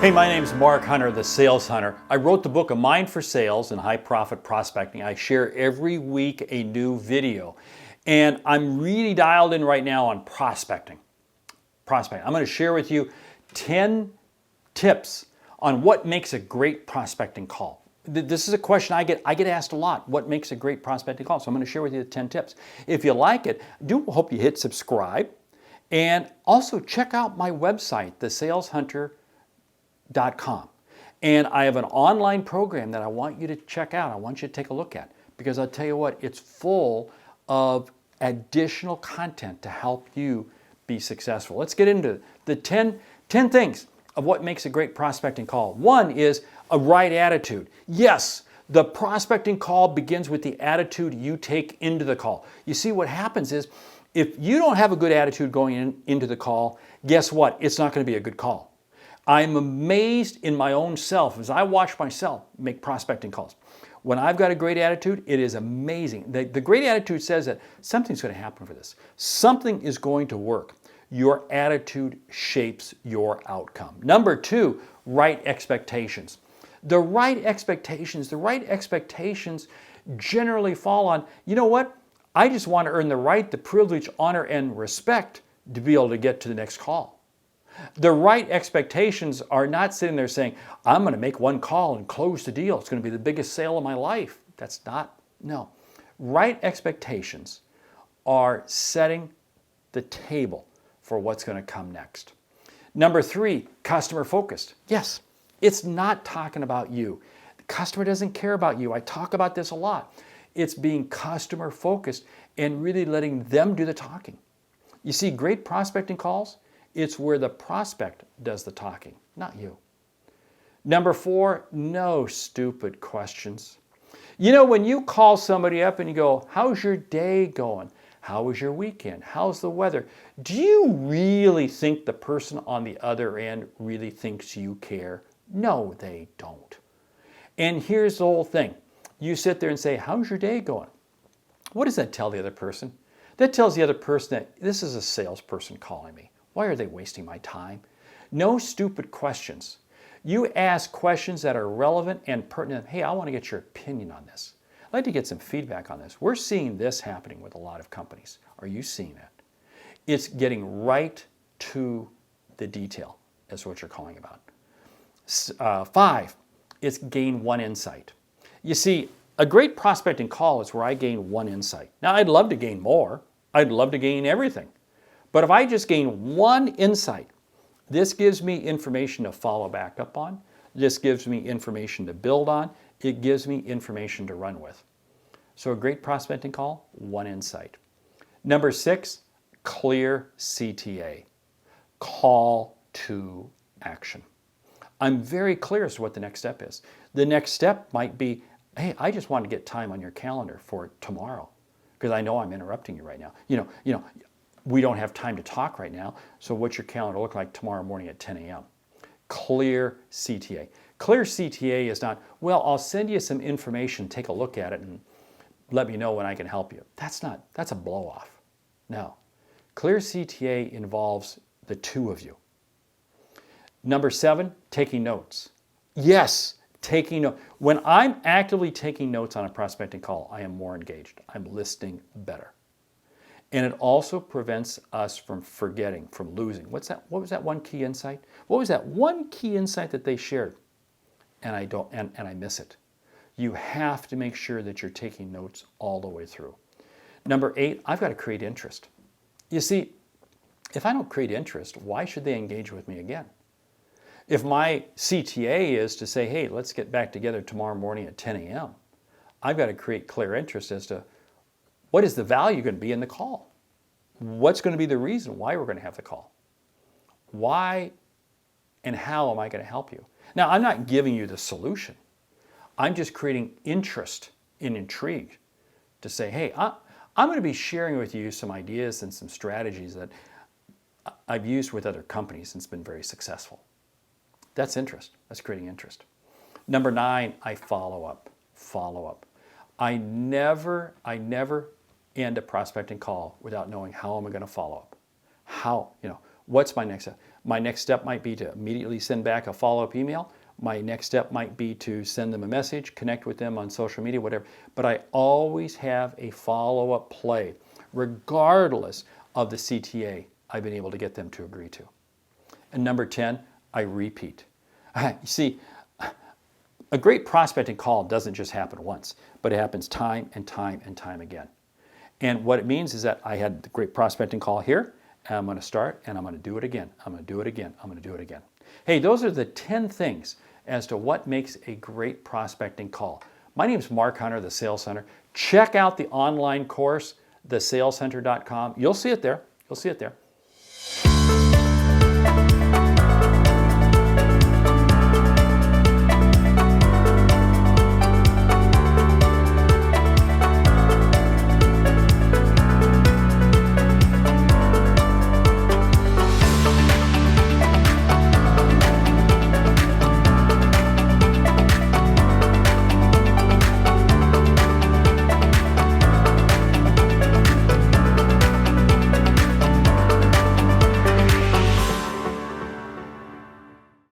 Hey, my name's Mark Hunter, the Sales Hunter. I wrote the book A Mind for Sales and High Profit Prospecting. I share every week a new video. And I'm really dialed in right now on prospecting. I'm going to share with you 10 tips on what makes a great prospecting call. This is a question I get asked a lot. What makes a great prospecting call? So I'm going to share with you the 10 tips. If you like it, I do hope you hit subscribe. And also check out my website, thesaleshunter.com. And I have an online program that I want you to check out. I want you to take a look at, because I'll tell you what, it's full of additional content to help you be successful. Let's get into the 10 things of what makes a great prospecting call. One is a right attitude. Yes, the prospecting call begins with the attitude you take into the call. You see, what happens is if you don't have a good attitude going into the call, guess what? It's not going to be a good call. I'm amazed in my own self as I watch myself make prospecting calls. When I've got a great attitude, it is amazing. The great attitude says that something's going to happen for this. Something is going to work. Your attitude shapes your outcome. Number two, right expectations. The right expectations generally fall on, you know what? I just want to earn the right, the privilege, honor, and respect to be able to get to the next call. The right expectations are not sitting there saying, I'm going to make one call and close the deal. It's going to be the biggest sale of my life. That's not, no. Right expectations are setting the table for what's going to come next. Number three, customer focused. Yes, it's not talking about you. The customer doesn't care about you. I talk about this a lot. It's being customer focused and really letting them do the talking. You see, great prospecting calls, it's where the prospect does the talking, not you. Number four, no stupid questions. You know, when you call somebody up and you go, how's your day going? How was your weekend? How's the weather? Do you really think the person on the other end really thinks you care? No, they don't. And here's the whole thing. You sit there and say, how's your day going? What does that tell the other person? That tells the other person that this is a salesperson calling me. Why are they wasting my time? No stupid questions. You ask questions that are relevant and pertinent. Hey, I want to get your opinion on this. I'd like to get some feedback on this. We're seeing this happening with a lot of companies. Are you seeing that? It's getting right to the detail, is what you're calling about. Five, it's gain one insight. You see, a great prospecting call is where I gain one insight. Now, I'd love to gain more. I'd love to gain everything. But if I just gain one insight, this gives me information to follow back up on. This gives me information to build on. It gives me information to run with. So a great prospecting call, one insight. Number six, clear CTA. Call to action. I'm very clear as to what the next step is. The next step might be, hey, I just want to get time on your calendar for tomorrow because I know I'm interrupting you right now. You know, we don't have time to talk right now, so what's your calendar look like tomorrow morning at 10 a.m.? Clear CTA. Clear CTA is not, well, I'll send you some information, take a look at it, and let me know when I can help you. That's a blow-off. No. Clear CTA involves the two of you. Number seven, taking notes. Yes, taking notes. When I'm actively taking notes on a prospecting call, I am more engaged. I'm listening better. And it also prevents us from forgetting, from losing. What was that one key insight? What was that one key insight that they shared? And I miss it. You have to make sure that you're taking notes all the way through. Number eight, I've got to create interest. You see, if I don't create interest, why should they engage with me again? If my CTA is to say, hey, let's get back together tomorrow morning at 10 a.m., I've got to create clear interest as to what is the value going to be in the call? What's going to be the reason why we're going to have the call? Why and how am I going to help you? Now, I'm not giving you the solution. I'm just creating interest and intrigue to say, hey, I'm going to be sharing with you some ideas and some strategies that I've used with other companies and it's been very successful. That's interest. That's creating interest. Number nine, I follow up. Follow up. I never end a prospecting call without knowing how am I going to follow up. What's my next step? My next step might be to immediately send back a follow-up email. My next step might be to send them a message, connect with them on social media, whatever. But I always have a follow-up play, regardless of the CTA I've been able to get them to agree to. And number 10, I repeat. You see, a great prospecting call doesn't just happen once, but it happens time and time and time again. And what it means is that I had the great prospecting call here, and I'm going to start, and I'm going to do it again. I'm going to do it again. I'm going to do it again. Hey, those are the 10 things as to what makes a great prospecting call. My name is Mark Hunter, the Sales Hunter. Check out the online course, thesalescenter.com. You'll see it there. You'll see it there.